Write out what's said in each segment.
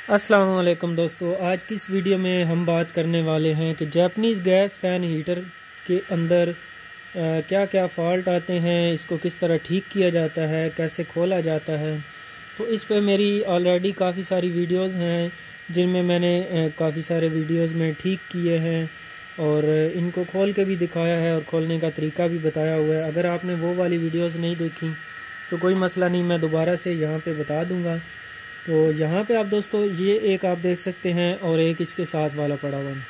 अस्सलाम वालेकुम दोस्तों, आज की इस वीडियो में हम बात करने वाले हैं कि जापानीज़ गैस फ़ैन हीटर के अंदर क्या क्या फ़ॉल्ट आते हैं, इसको किस तरह ठीक किया जाता है, कैसे खोला जाता है। तो इस पे मेरी ऑलरेडी काफ़ी सारी वीडियोस हैं जिनमें मैंने काफ़ी सारे वीडियोस में ठीक किए हैं और इनको खोल के भी दिखाया है और खोलने का तरीका भी बताया हुआ है। अगर आपने वो वाली वीडियोस नहीं देखी तो कोई मसला नहीं, मैं दोबारा से यहाँ पे बता दूँगा। तो यहाँ पे आप दोस्तों ये एक आप देख सकते हैं और एक इसके साथ वाला पड़ा हुआ है।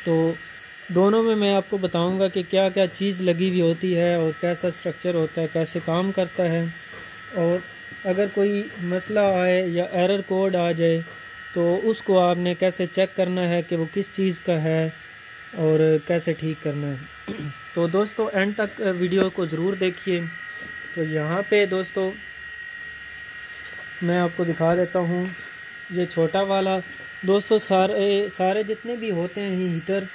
तो दोनों में मैं आपको बताऊंगा कि क्या क्या चीज़ लगी हुई होती है और कैसा स्ट्रक्चर होता है, कैसे काम करता है, और अगर कोई मसला आए या एरर कोड आ जाए तो उसको आपने कैसे चेक करना है कि वो किस चीज़ का है और कैसे ठीक करना है। तो दोस्तों एंड तक वीडियो को ज़रूर देखिए। तो यहाँ पे दोस्तों मैं आपको दिखा देता हूँ, ये छोटा वाला दोस्तों सारे जितने भी होते हैं हीटर,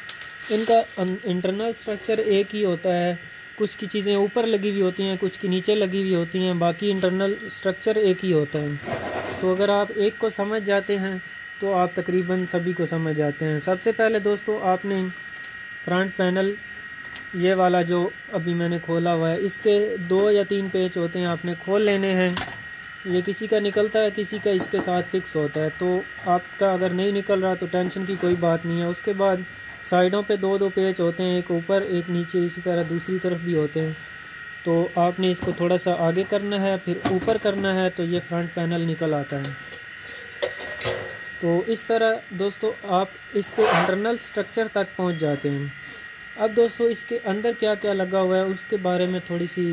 इनका इंटरनल स्ट्रक्चर एक ही होता है। कुछ की चीज़ें ऊपर लगी हुई होती हैं, कुछ की नीचे लगी हुई होती हैं, बाकी इंटरनल स्ट्रक्चर एक ही होता है। तो अगर आप एक को समझ जाते हैं तो आप तकरीबन सभी को समझ जाते हैं। सबसे पहले दोस्तों आपने फ्रंट पैनल ये वाला जो अभी मैंने खोला हुआ है, इसके 2 या 3 पेच होते हैं, आपने खोल लेने हैं। ये किसी का निकलता है, किसी का इसके साथ फिक्स होता है। तो आपका अगर नहीं निकल रहा तो टेंशन की कोई बात नहीं है। उसके बाद साइडों पे 2-2 पेच होते हैं, एक ऊपर एक नीचे, इसी तरह दूसरी तरफ भी होते हैं। तो आपने इसको थोड़ा सा आगे करना है, फिर ऊपर करना है, तो ये फ्रंट पैनल निकल आता है। तो इस तरह दोस्तों आप इसके इंटरनल स्ट्रक्चर तक पहुंच जाते हैं। अब दोस्तों इसके अंदर क्या क्या लगा हुआ है उसके बारे में थोड़ी सी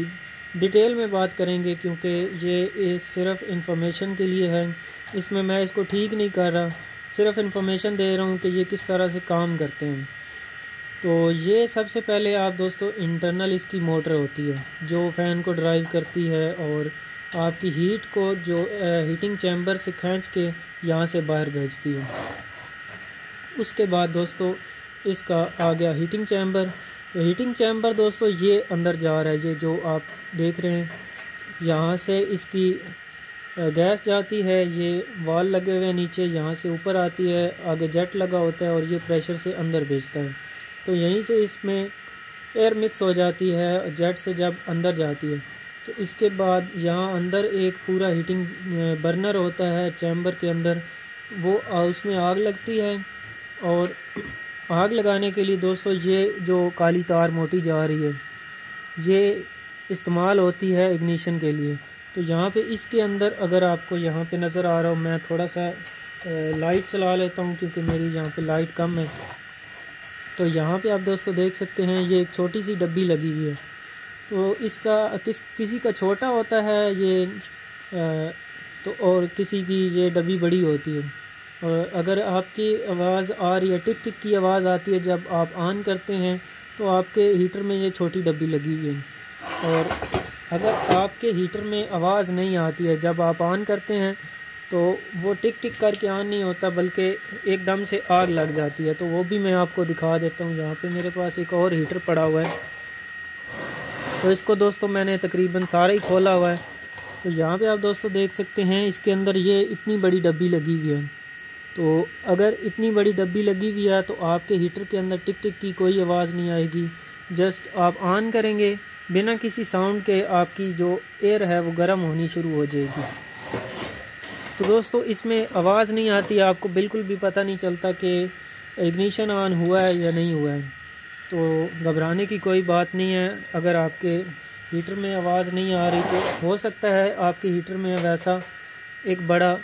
डिटेल में बात करेंगे, क्योंकि ये सिर्फ इन्फॉर्मेशन के लिए है। इसमें मैं इसको ठीक नहीं कर रहा, सिर्फ इन्फॉर्मेशन दे रहा हूँ कि ये किस तरह से काम करते हैं। तो ये सबसे पहले आप दोस्तों इंटरनल इसकी मोटर होती है जो फ़ैन को ड्राइव करती है और आपकी हीट को जो हीटिंग चैम्बर से खींच के यहाँ से बाहर भेजती है। उसके बाद दोस्तों इसका आ गया हीटिंग चैम्बर। तो हीटिंग चैम्बर दोस्तों ये अंदर जा रहा है, ये जो आप देख रहे हैं, यहाँ से इसकी गैस जाती है, ये वाल लगे हुए हैं नीचे, यहाँ से ऊपर आती है, आगे जेट लगा होता है और ये प्रेशर से अंदर भेजता है। तो यहीं से इसमें एयर मिक्स हो जाती है जेट से जब अंदर जाती है। तो इसके बाद यहाँ अंदर एक पूरा हीटिंग बर्नर होता है चैम्बर के अंदर, वो उसमें आग लगती है। और आग लगाने के लिए दोस्तों ये जो काली तार मोटी जा रही है ये इस्तेमाल होती है इग्निशन के लिए। तो यहाँ पे इसके अंदर अगर आपको यहाँ पे नज़र आ रहा हो, मैं थोड़ा सा लाइट चला लेता हूँ क्योंकि मेरी यहाँ पे लाइट कम है। तो यहाँ पे आप दोस्तों देख सकते हैं ये एक छोटी सी डब्बी लगी हुई है। तो इसका किसी का छोटा होता है ये तो और किसी की ये डब्बी बड़ी होती है। और अगर आपकी आवाज़ आ रही है, टिक टिक की आवाज़ आती है जब आप ऑन करते हैं, तो आपके हीटर में ये छोटी डब्बी लगी हुई है। और अगर आपके हीटर में आवाज़ नहीं आती है जब आप ऑन करते हैं, तो वो टिक टिक करके ऑन नहीं होता बल्कि एकदम से आग लग जाती है। तो वो भी मैं आपको दिखा देता हूँ। यहाँ पे मेरे पास एक और हीटर पड़ा हुआ है, तो इसको दोस्तों मैंने तकरीबन सारा ही खोला हुआ है। तो यहाँ पे आप दोस्तों देख सकते हैं इसके अंदर ये इतनी बड़ी डब्बी लगी हुई है। तो अगर इतनी बड़ी डब्बी लगी हुई है तो आपके हीटर के अंदर टिक टिक की कोई आवाज़ नहीं आएगी। जस्ट आप ऑन करेंगे, बिना किसी साउंड के आपकी जो एयर है वो गर्म होनी शुरू हो जाएगी। तो दोस्तों इसमें आवाज़ नहीं आती, आपको बिल्कुल भी पता नहीं चलता कि इग्निशन ऑन हुआ है या नहीं हुआ है। तो घबराने की कोई बात नहीं है। अगर आपके हीटर में आवाज़ नहीं आ रही तो हो सकता है आपके हीटर में वैसा एक बड़ा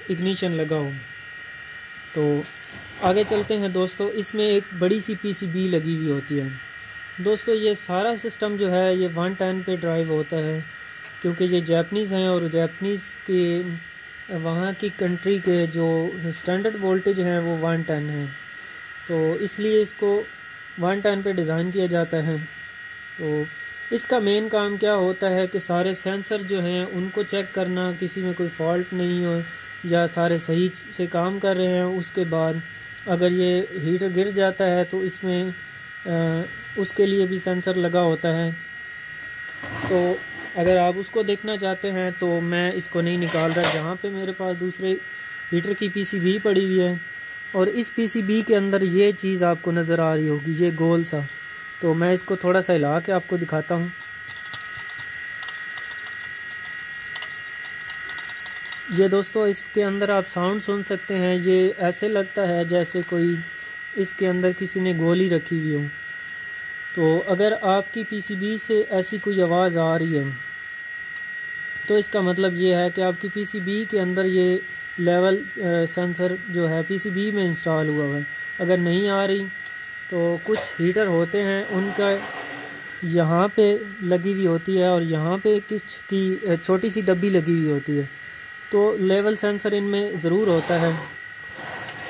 इग्निशन लगा हो। तो आगे चलते हैं दोस्तों। इसमें एक बड़ी सी पीसीबी लगी हुई होती है दोस्तों। ये सारा सिस्टम जो है ये 110 पे ड्राइव होता है, क्योंकि ये जापानीज़ हैं और जापानीज़ के वहाँ की कंट्री के जो स्टैंडर्ड वोल्टेज हैं वो 110 है। तो इसलिए इसको 110 पे डिज़ाइन किया जाता है। तो इसका मेन काम क्या होता है कि सारे सेंसर जो हैं उनको चेक करना, किसी में कोई फॉल्ट नहीं हो या सारे सही से काम कर रहे हैं। उसके बाद अगर ये हीटर गिर जाता है तो इसमें उसके लिए भी सेंसर लगा होता है। तो अगर आप उसको देखना चाहते हैं तो मैं इसको नहीं निकाल रहा। जहाँ पे मेरे पास दूसरे हीटर की पीसीबी पड़ी हुई है और इस पीसीबी के अंदर ये चीज़ आपको नज़र आ रही होगी, ये गोल सा। तो मैं इसको थोड़ा सा हिला के आपको दिखाता हूँ। ये दोस्तों इसके अंदर आप साउंड सुन सकते हैं। ये ऐसे लगता है जैसे कोई इसके अंदर किसी ने गोली रखी हुई हो। तो अगर आपकी पीसीबी से ऐसी कोई आवाज़ आ रही है तो इसका मतलब ये है कि आपकी पीसीबी के अंदर ये लेवल सेंसर जो है पीसीबी में इंस्टॉल हुआ है। अगर नहीं आ रही तो कुछ हीटर होते हैं उनका यहाँ पे लगी हुई होती है और यहाँ पे कुछ की छोटी सी डब्बी लगी हुई होती है, तो लेवल सेंसर इनमें ज़रूर होता है।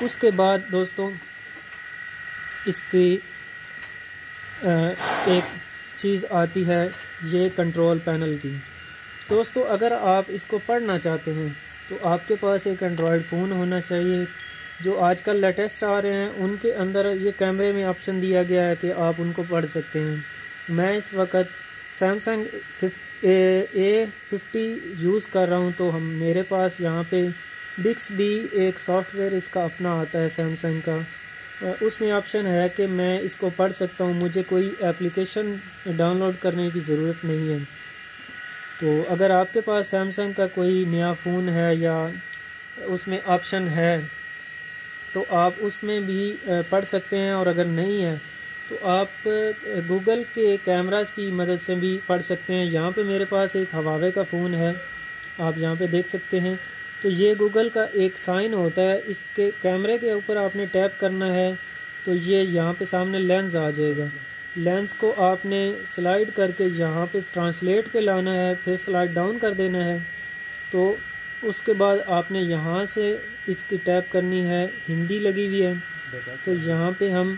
उसके बाद दोस्तों इसकी एक चीज़ आती है ये कंट्रोल पैनल की। दोस्तों अगर आप इसको पढ़ना चाहते हैं तो आपके पास एक एंड्रॉयड फ़ोन होना चाहिए। जो आजकल लेटेस्ट आ रहे हैं उनके अंदर ये कैमरे में ऑप्शन दिया गया है कि आप उनको पढ़ सकते हैं। मैं इस वक्त सैमसंग A50 यूज़ कर रहा हूँ, तो मेरे पास यहाँ पे बिक्सबी एक सॉफ्टवेयर इसका अपना आता है सैमसंग का। उसमें ऑप्शन है कि मैं इसको पढ़ सकता हूँ, मुझे कोई एप्लीकेशन डाउनलोड करने की ज़रूरत नहीं है। तो अगर आपके पास सैमसंग का कोई नया फ़ोन है या उसमें ऑप्शन है तो आप उसमें भी पढ़ सकते हैं, और अगर नहीं है तो आप गूगल के कैमरास की मदद से भी पढ़ सकते हैं। यहाँ पे मेरे पास एक हवावे का फ़ोन है, आप यहाँ पे देख सकते हैं। तो ये गूगल का एक साइन होता है, इसके कैमरे के ऊपर आपने टैप करना है तो ये यहाँ पे सामने लेंस आ जाएगा। लेंस को आपने स्लाइड करके यहाँ पे ट्रांसलेट पे लाना है, फिर स्लाइड डाउन कर देना है। तो उसके बाद आपने यहाँ से इसकी टैप करनी है, हिंदी लगी हुई है तो यहाँ पे हम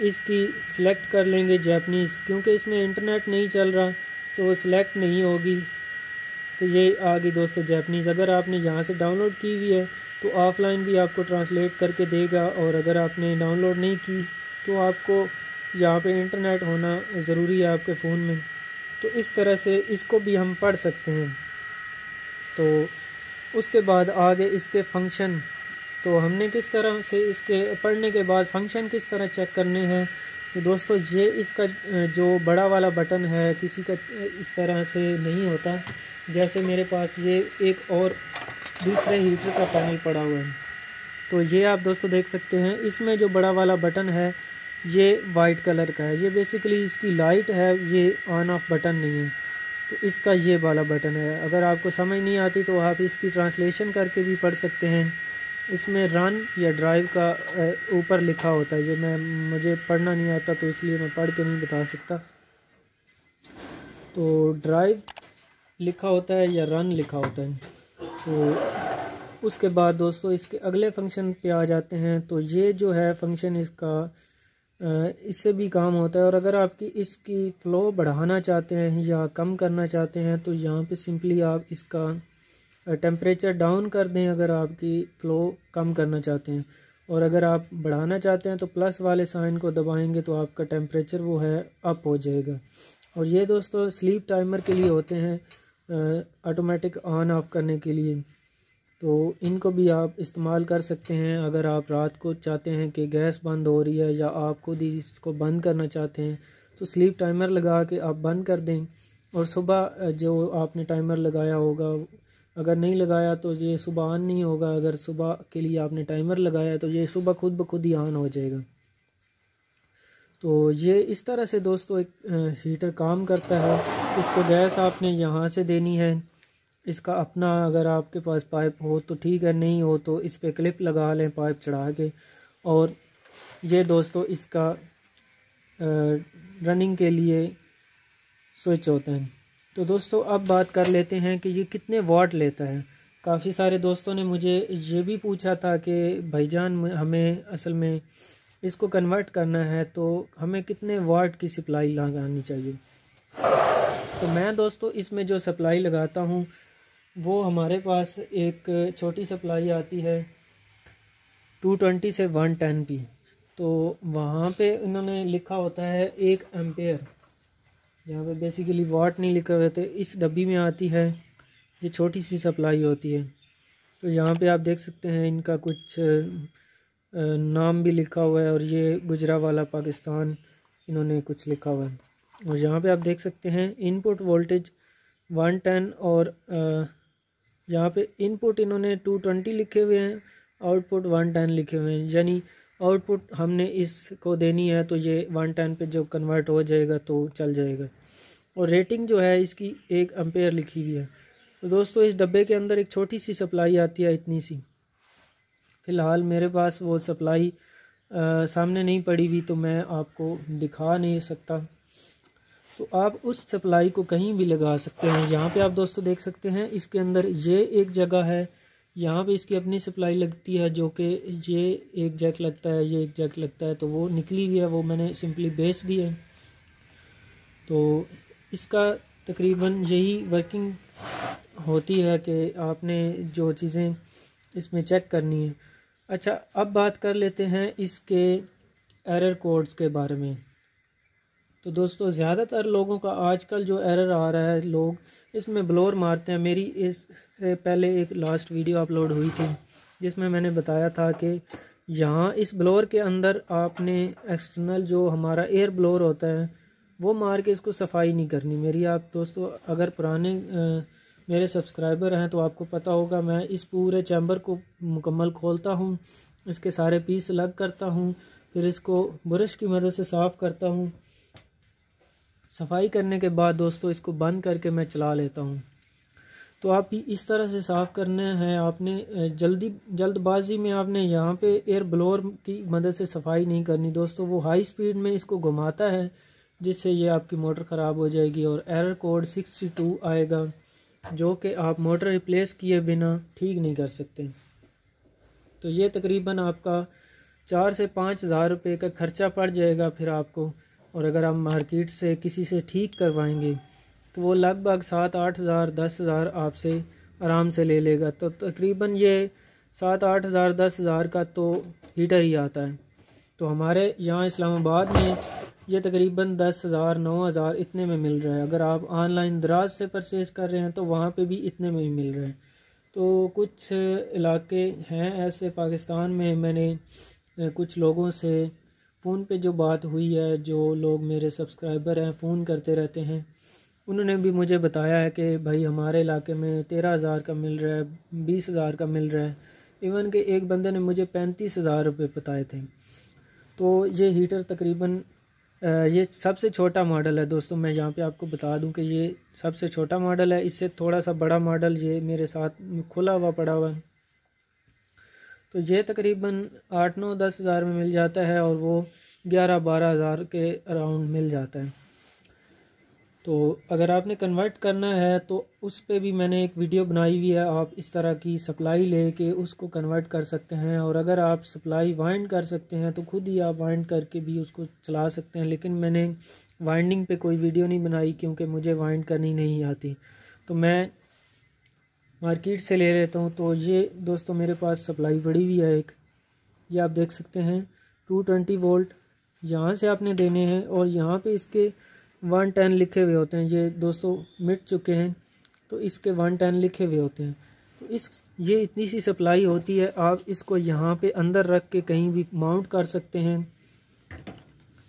इसकी सिलेक्ट कर लेंगे जापानीज़, क्योंकि इसमें इंटरनेट नहीं चल रहा तो वो सिलेक्ट नहीं होगी। तो ये आ गई दोस्तों जापानीज़। अगर आपने यहाँ से डाउनलोड की हुई है तो ऑफलाइन भी आपको ट्रांसलेट करके देगा, और अगर आपने डाउनलोड नहीं की तो आपको यहाँ पे इंटरनेट होना ज़रूरी है आपके फ़ोन में। तो इस तरह से इसको भी हम पढ़ सकते हैं। तो उसके बाद आगे इसके फंक्शन, तो हमने किस तरह से इसके पढ़ने के बाद फंक्शन किस तरह चेक करने हैं। तो दोस्तों ये इसका जो बड़ा वाला बटन है किसी का इस तरह से नहीं होता, जैसे मेरे पास ये एक और दूसरे हीटर का पैनल पड़ा हुआ है। तो ये आप दोस्तों देख सकते हैं, इसमें जो बड़ा वाला बटन है ये वाइट कलर का है, ये बेसिकली इसकी लाइट है, ये ऑन ऑफ बटन नहीं है। तो इसका ये वाला बटन है। अगर आपको समझ नहीं आती तो आप इसकी ट्रांसलेशन करके भी पढ़ सकते हैं। इसमें रन या ड्राइव का ऊपर लिखा होता है, ये मुझे पढ़ना नहीं आता तो इसलिए मैं पढ़ के नहीं बता सकता। तो ड्राइव लिखा होता है या रन लिखा होता है। तो उसके बाद दोस्तों इसके अगले फंक्शन पे आ जाते हैं। तो ये जो है फंक्शन इसका इससे भी काम होता है, और अगर आपकी इसकी फ़्लो बढ़ाना चाहते हैं या कम करना चाहते हैं तो यहाँ पे सिंपली आप इसका टेम्परेचर डाउन कर दें अगर आपकी फ़्लो कम करना चाहते हैं, और अगर आप बढ़ाना चाहते हैं तो प्लस वाले साइन को दबाएंगे तो आपका टेम्परेचर वो है अप हो जाएगा। और ये दोस्तों स्लीप टाइमर के लिए होते हैं, ऑटोमेटिक ऑन ऑफ करने के लिए। तो इनको भी आप इस्तेमाल कर सकते हैं अगर आप रात को चाहते हैं कि गैस बंद हो रही है या आप खुद ही इसको बंद करना चाहते हैं तो स्लीप टाइमर लगा के आप बंद कर दें, और सुबह जो आपने टाइमर लगाया होगा, अगर नहीं लगाया तो ये सुबह ऑन नहीं होगा। अगर सुबह के लिए आपने टाइमर लगाया तो ये सुबह खुद ब खुद ही ऑन हो जाएगा। तो ये इस तरह से दोस्तों एक हीटर काम करता है। इसको गैस आपने यहाँ से देनी है, इसका अपना अगर आपके पास पाइप हो तो ठीक है, नहीं हो तो इस पे क्लिप लगा लें पाइप चढ़ा के। और ये दोस्तों इसका रनिंग के लिए स्विच होता है। तो दोस्तों अब बात कर लेते हैं कि ये कितने वाट लेता है। काफ़ी सारे दोस्तों ने मुझे ये भी पूछा था कि भाईजान हमें असल में इसको कन्वर्ट करना है तो हमें कितने वाट की सप्लाई लगानी चाहिए। तो मैं दोस्तों इसमें जो सप्लाई लगाता हूँ वो हमारे पास एक छोटी सप्लाई आती है 220 से 110 की। तो वहाँ पे इन्होंने लिखा होता है 1 एम्पेयर। यहाँ पे बेसिकली वाट नहीं लिखा हुआ, तो इस डब्बी में आती है, ये छोटी सी सप्लाई होती है। तो यहाँ पे आप देख सकते हैं इनका कुछ नाम भी लिखा हुआ है, और ये गुजरावाला पाकिस्तान इन्होंने कुछ लिखा हुआ है। और यहाँ पे आप देख सकते हैं इनपुट वोल्टेज 110, और यहाँ पे इनपुट इन्होंने 220 लिखे हुए हैं, आउटपुट 110 लिखे हुए हैं, यानी आउटपुट हमने इसको देनी है तो ये 110 पे जो कन्वर्ट हो जाएगा तो चल जाएगा। और रेटिंग जो है इसकी 1 एम्पेयर लिखी हुई है। तो दोस्तों इस डब्बे के अंदर एक छोटी सी सप्लाई आती है, इतनी सी। फ़िलहाल मेरे पास वो सप्लाई सामने नहीं पड़ी हुई, तो मैं आपको दिखा नहीं सकता। तो आप उस सप्लाई को कहीं भी लगा सकते हैं। यहाँ पे आप दोस्तों देख सकते हैं इसके अंदर ये एक जगह है, यहाँ पे इसकी अपनी सप्लाई लगती है, जो कि ये एक जैक लगता है, ये एक जैक लगता है, तो वो निकली हुई है, वो मैंने सिंपली बेच दी है। तो इसका तकरीबन यही वर्किंग होती है कि आपने जो चीज़ें इसमें चेक करनी है। अच्छा, अब बात कर लेते हैं इसके एरर कोड्स के बारे में। तो दोस्तों ज़्यादातर लोगों का आजकल जो एरर आ रहा है, लोग इसमें ब्लोर मारते हैं। मेरी इससे पहले एक लास्ट वीडियो अपलोड हुई थी जिसमें मैंने बताया था कि यहाँ इस ब्लोर के अंदर आपने एक्सटर्नल जो हमारा एयर ब्लोर होता है वो मार के इसको सफाई नहीं करनी। मेरी आप दोस्तों अगर पुराने मेरे सब्सक्राइबर हैं तो आपको पता होगा, मैं इस पूरे चैम्बर को मुकम्मल खोलता हूँ, इसके सारे पीस अलग करता हूँ, फिर इसको ब्रश की मदद से साफ़ करता हूँ। सफाई करने के बाद दोस्तों इसको बंद करके मैं चला लेता हूँ। तो आप भी इस तरह से साफ़ करना है आपने। जल्दबाजी में आपने यहाँ पे एयर ब्लोअर की मदद से सफाई नहीं करनी दोस्तों। वो हाई स्पीड में इसको घुमाता है जिससे ये आपकी मोटर ख़राब हो जाएगी, और एरर कोड 62 आएगा जो कि आप मोटर रिप्लेस किए बिना ठीक नहीं कर सकते। तो ये तकरीबन आपका 4 से 5 हज़ार रुपये का ख़र्चा पड़ जाएगा फिर आपको। और अगर आप मार्केट से किसी से ठीक करवाएंगे तो वो लगभग 7-8 हज़ार 10 हज़ार आपसे आराम से ले लेगा। तो तकरीबन ये 7-8 हज़ार 10 हज़ार का तो हीटर ही आता है। तो हमारे यहाँ इस्लामाबाद में ये तकरीबन 10 हज़ार 9 हज़ार इतने में मिल रहा है। अगर आप ऑनलाइन दराज से परचेज़ कर रहे हैं तो वहाँ पे भी इतने में ही मिल रहा है। तो कुछ इलाके हैं ऐसे पाकिस्तान में, मैंने कुछ लोगों से फ़ोन पे जो बात हुई है, जो लोग मेरे सब्सक्राइबर हैं फ़ोन करते रहते हैं, उन्होंने भी मुझे बताया है कि भाई हमारे इलाके में 13 हज़ार का मिल रहा है, 20 हज़ार का मिल रहा है। इवन कि एक बंदे ने मुझे 35 हज़ार रुपये बताए थे। तो ये हीटर तकरीबन ये सबसे छोटा मॉडल है दोस्तों। मैं यहाँ पे आपको बता दूं कि ये सबसे छोटा मॉडल है। इससे थोड़ा सा बड़ा मॉडल ये मेरे साथ खुला हुआ पड़ा हुआ है। तो ये तकरीबन 8-9-10 हज़ार में मिल जाता है, और वो 11-12 हज़ार के अराउंड मिल जाता है। तो अगर आपने कन्वर्ट करना है तो उस पे भी मैंने एक वीडियो बनाई हुई है। आप इस तरह की सप्लाई लेके उसको कन्वर्ट कर सकते हैं, और अगर आप सप्लाई वाइंड कर सकते हैं तो खुद ही आप वाइंड करके भी उसको चला सकते हैं। लेकिन मैंने वाइंडिंग पे कोई वीडियो नहीं बनाई क्योंकि मुझे वाइंड करनी नहीं आती, तो मैं मार्केट से ले लेता हूँ। तो ये दोस्तों मेरे पास सप्लाई पड़ी हुई है एक, ये आप देख सकते हैं 220 वोल्ट यहाँ से आपने देने हैं, और यहाँ पे इसके 110 लिखे हुए होते हैं। ये दोस्तों मिट चुके हैं तो इसके 110 लिखे हुए होते हैं। तो ये इतनी सी सप्लाई होती है। आप इसको यहाँ पे अंदर रख के कहीं भी माउंट कर सकते हैं।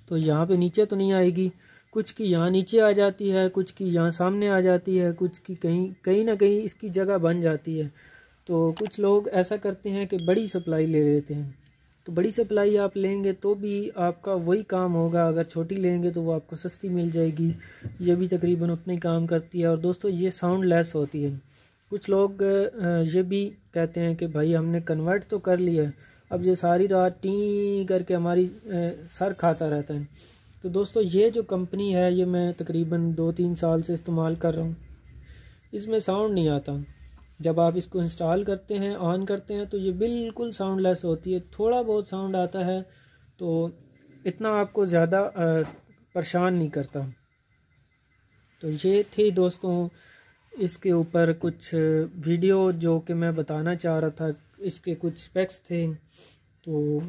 तो यहाँ पे नीचे तो नहीं आएगी, कुछ की यहाँ नीचे आ जाती है, कुछ की यहाँ सामने आ जाती है, कुछ की कहीं ना कहीं इसकी जगह बन जाती है। तो कुछ लोग ऐसा करते हैं कि बड़ी सप्लाई ले लेते हैं। तो बड़ी सप्लाई आप लेंगे तो भी आपका वही काम होगा, अगर छोटी लेंगे तो वो आपको सस्ती मिल जाएगी। ये भी तकरीबन उतना ही काम करती है। और दोस्तों ये साउंड लेस होती है। कुछ लोग ये भी कहते हैं कि भाई हमने कन्वर्ट तो कर लिया है, अब ये सारी रात टी करके हमारी सर खाता रहता है। तो दोस्तों ये जो कंपनी है ये मैं तकरीबन 2-3 साल से इस्तेमाल कर रहा हूँ। इसमें साउंड नहीं आता। जब आप इसको इंस्टॉल करते हैं, ऑन करते हैं, तो ये बिल्कुल साउंडलेस होती है। थोड़ा बहुत साउंड आता है तो इतना आपको ज़्यादा परेशान नहीं करता। तो ये थी दोस्तों इसके ऊपर कुछ वीडियो जो कि मैं बताना चाह रहा था। इसके कुछ स्पेक्स थे। तो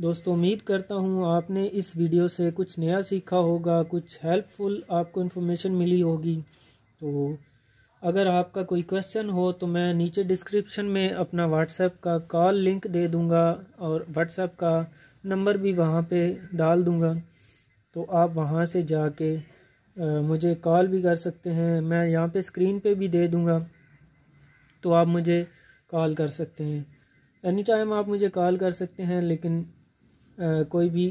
दोस्तों उम्मीद करता हूँ आपने इस वीडियो से कुछ नया सीखा होगा, कुछ हेल्पफुल आपको इन्फॉर्मेशन मिली होगी। तो अगर आपका कोई क्वेश्चन हो तो मैं नीचे डिस्क्रिप्शन में अपना व्हाट्सएप का कॉल लिंक दे दूँगा और व्हाट्सएप का नंबर भी वहाँ पे डाल दूँगा, तो आप वहाँ से जाके मुझे कॉल भी कर सकते हैं। मैं यहाँ पे स्क्रीन पे भी दे दूँगा, तो आप मुझे कॉल कर सकते हैं। एनी टाइम आप मुझे कॉल कर सकते हैं, लेकिन कोई भी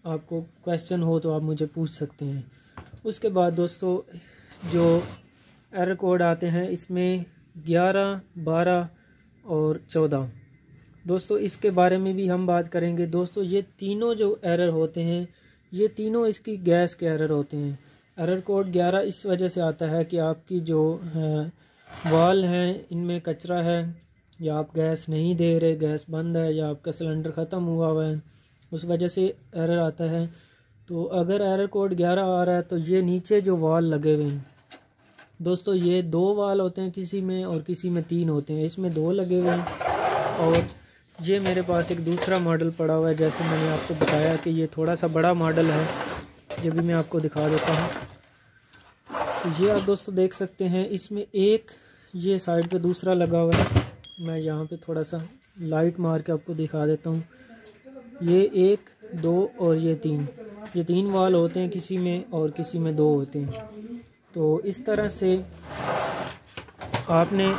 आपको क्वेश्चन हो तो आप मुझे पूछ सकते हैं। उसके बाद दोस्तों जो एरर कोड आते हैं इसमें 11, 12 और 14, दोस्तों इसके बारे में भी हम बात करेंगे। दोस्तों ये तीनों जो एरर होते हैं ये तीनों इसकी गैस के एरर होते हैं। एरर कोड 11 इस वजह से आता है कि आपकी जो वाल हैं इनमें कचरा है, या आप गैस नहीं दे रहे, गैस बंद है, या आपका सिलेंडर ख़त्म हुआ है, उस वजह से एरर आता है। तो अगर एरर कोड 11 आ रहा है तो ये नीचे जो वाल लगे हुए हैं दोस्तों, ये 2 वाल होते हैं किसी में और किसी में 3 होते हैं, इसमें 2 लगे हुए हैं। और ये मेरे पास एक दूसरा मॉडल पड़ा हुआ है, जैसे मैंने आपको बताया कि ये थोड़ा सा बड़ा मॉडल है, ये भी मैं आपको दिखा देता हूँ। तो ये आप दोस्तों देख सकते हैं, इसमें एक ये साइड पे दूसरा लगा हुआ है। मैं यहाँ पे थोड़ा सा लाइट मार के आपको दिखा देता हूँ। ये 1, 2 और ये 3, ये 3 वाल होते हैं किसी में और किसी में 2 होते हैं। तो इस तरह से आपने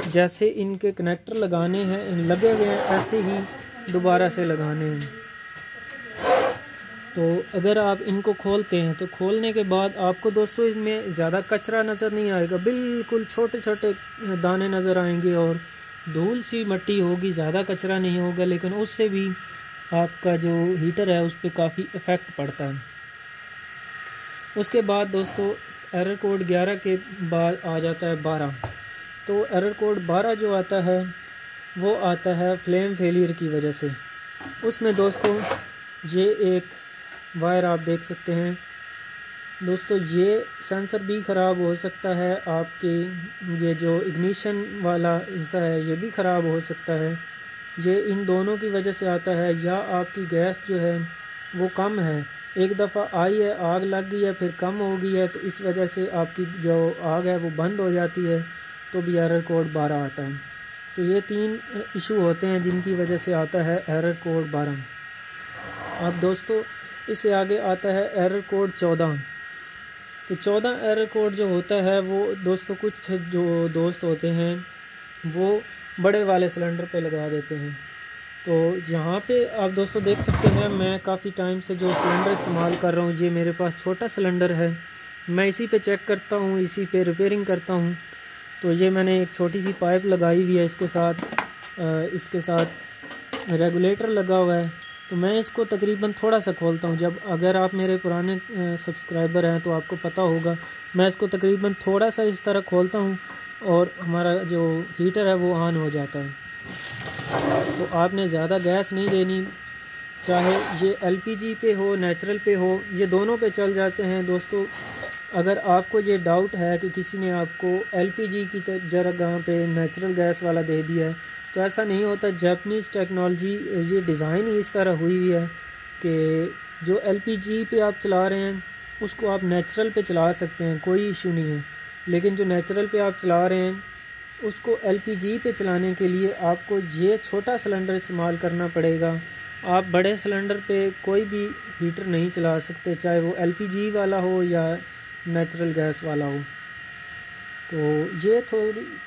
जैसे इनके कनेक्टर लगाने हैं, लगे हुए हैं, ऐसे ही दोबारा से लगाने हैं। तो अगर आप इनको खोलते हैं तो खोलने के बाद आपको दोस्तों इसमें ज़्यादा कचरा नज़र नहीं आएगा, बिल्कुल छोटे छोटे दाने नज़र आएंगे और धूल सी मिट्टी होगी, ज़्यादा कचरा नहीं होगा, लेकिन उससे भी आपका जो हीटर है उस पर काफ़ी इफ़ेक्ट पड़ता है। उसके बाद दोस्तों एरर कोड 11 के बाद आ जाता है 12। तो एरर कोड 12 जो आता है वो आता है फ्लेम फेलियर की वजह से। उसमें दोस्तों ये एक वायर आप देख सकते हैं दोस्तों, ये सेंसर भी ख़राब हो सकता है, आपके ये जो इग्निशन वाला हिस्सा है ये भी ख़राब हो सकता है। ये इन दोनों की वजह से आता है, या आपकी गैस जो है वो कम है, एक दफ़ा आई है, आग लग गई है, फिर कम हो गई है, तो इस वजह से आपकी जो आग है वो बंद हो जाती है, तो भी एरर कोड 12 आता है। तो ये 3 इशू होते हैं जिनकी वजह से आता है एरर कोड 12। अब दोस्तों इससे आगे आता है एरर कोड 14। तो 14 एरर कोड जो होता है वो दोस्तों कुछ जो दोस्त होते हैं वो बड़े वाले सिलेंडर पे लगा देते हैं। तो यहाँ पे आप दोस्तों देख सकते हैं, मैं काफ़ी टाइम से जो सिलेंडर इस्तेमाल कर रहा हूँ, ये मेरे पास छोटा सिलेंडर है, मैं इसी पे चेक करता हूँ, इसी पे रिपेयरिंग करता हूँ। तो ये मैंने एक छोटी सी पाइप लगाई हुई है, इसके साथ रेगुलेटर लगा हुआ है। तो मैं इसको तकरीबन थोड़ा सा खोलता हूँ, जब अगर आप मेरे पुराने सब्सक्राइबर हैं तो आपको पता होगा, मैं इसको तकरीबन थोड़ा सा इस तरह खोलता हूँ और हमारा जो हीटर है वो ऑन हो जाता है। तो आपने ज़्यादा गैस नहीं देनी, चाहे ये एलपीजी पे हो, नेचुरल पे हो, ये दोनों पे चल जाते हैं दोस्तों। अगर आपको ये डाउट है कि किसी ने आपको एलपीजी की जगह पे नेचुरल गैस वाला दे दिया है, तो ऐसा नहीं होता। जापानीज़ टेक्नोलॉजी ये डिज़ाइन ही इस तरह हुई हुई है कि जो एलपीजी पे आप चला रहे हैं उसको आप नेचुरल पे चला सकते हैं, कोई इशू नहीं है। लेकिन जो नेचुरल पे आप चला रहे हैं उसको एलपीजी पे चलाने के लिए आपको ये छोटा सिलेंडर इस्तेमाल करना पड़ेगा। आप बड़े सिलेंडर पे कोई भी हीटर नहीं चला सकते, चाहे वो एलपीजी वाला हो या नेचुरल गैस वाला हो। तो ये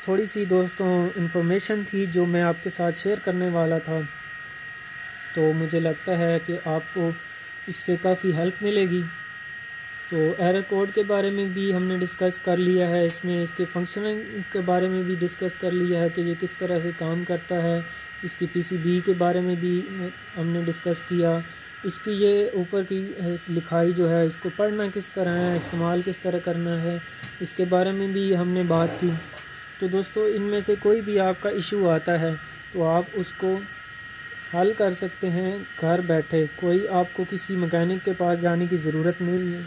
थोड़ी सी दोस्तों इन्फॉर्मेशन थी जो मैं आपके साथ शेयर करने वाला था। तो मुझे लगता है कि आपको इससे काफ़ी हेल्प मिलेगी। तो एरर कोड के बारे में भी हमने डिस्कस कर लिया है, इसमें इसके फंक्शनिंग के बारे में भी डिस्कस कर लिया है कि ये किस तरह से काम करता है। इसकी पीसीबी के बारे में भी हमने डिस्कस किया। इसकी ये ऊपर की लिखाई जो है इसको पढ़ना किस तरह है, इस्तेमाल किस तरह करना है, इसके बारे में भी हमने बात की। तो दोस्तों इनमें से कोई भी आपका इशू आता है तो आप उसको हल कर सकते हैं घर बैठे। कोई आपको किसी मैकेनिक के पास जाने की ज़रूरत नहीं है,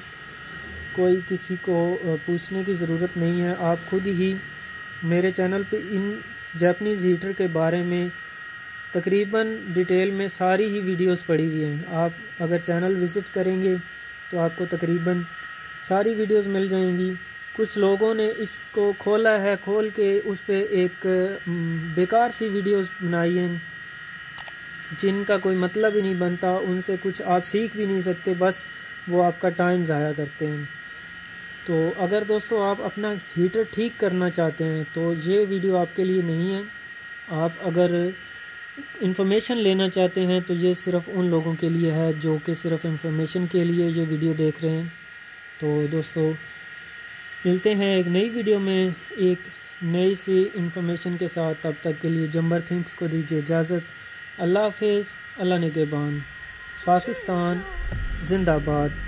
कोई किसी को पूछने की ज़रूरत नहीं है। आप खुद ही मेरे चैनल पे इन जापानीज़ हीटर के बारे में तकरीबन डिटेल में सारी ही वीडियोस पड़ी हुई हैं। आप अगर चैनल विज़िट करेंगे तो आपको तकरीबन सारी वीडियोस मिल जाएंगी। कुछ लोगों ने इसको खोला है, खोल के उस पर एक बेकार सी वीडियोस बनाई हैं जिनका कोई मतलब ही नहीं बनता, उनसे कुछ आप सीख भी नहीं सकते, बस वो आपका टाइम ज़ाया करते हैं। तो अगर दोस्तों आप अपना हीटर ठीक करना चाहते हैं तो ये वीडियो आपके लिए नहीं है। आप अगर इंफॉर्मेशन लेना चाहते हैं तो ये सिर्फ़ उन लोगों के लिए है जो कि सिर्फ़ इंफॉर्मेशन के लिए ये वीडियो देख रहे हैं। तो दोस्तों मिलते हैं एक नई वीडियो में एक नई सी इंफॉर्मेशन के साथ। तब तक के लिए जंबर थिंक्स को दीजिए इजाज़त। अल्लाह हाफ़िज़, अल्लाह निगहबान। पाकिस्तान जिंदाबाद।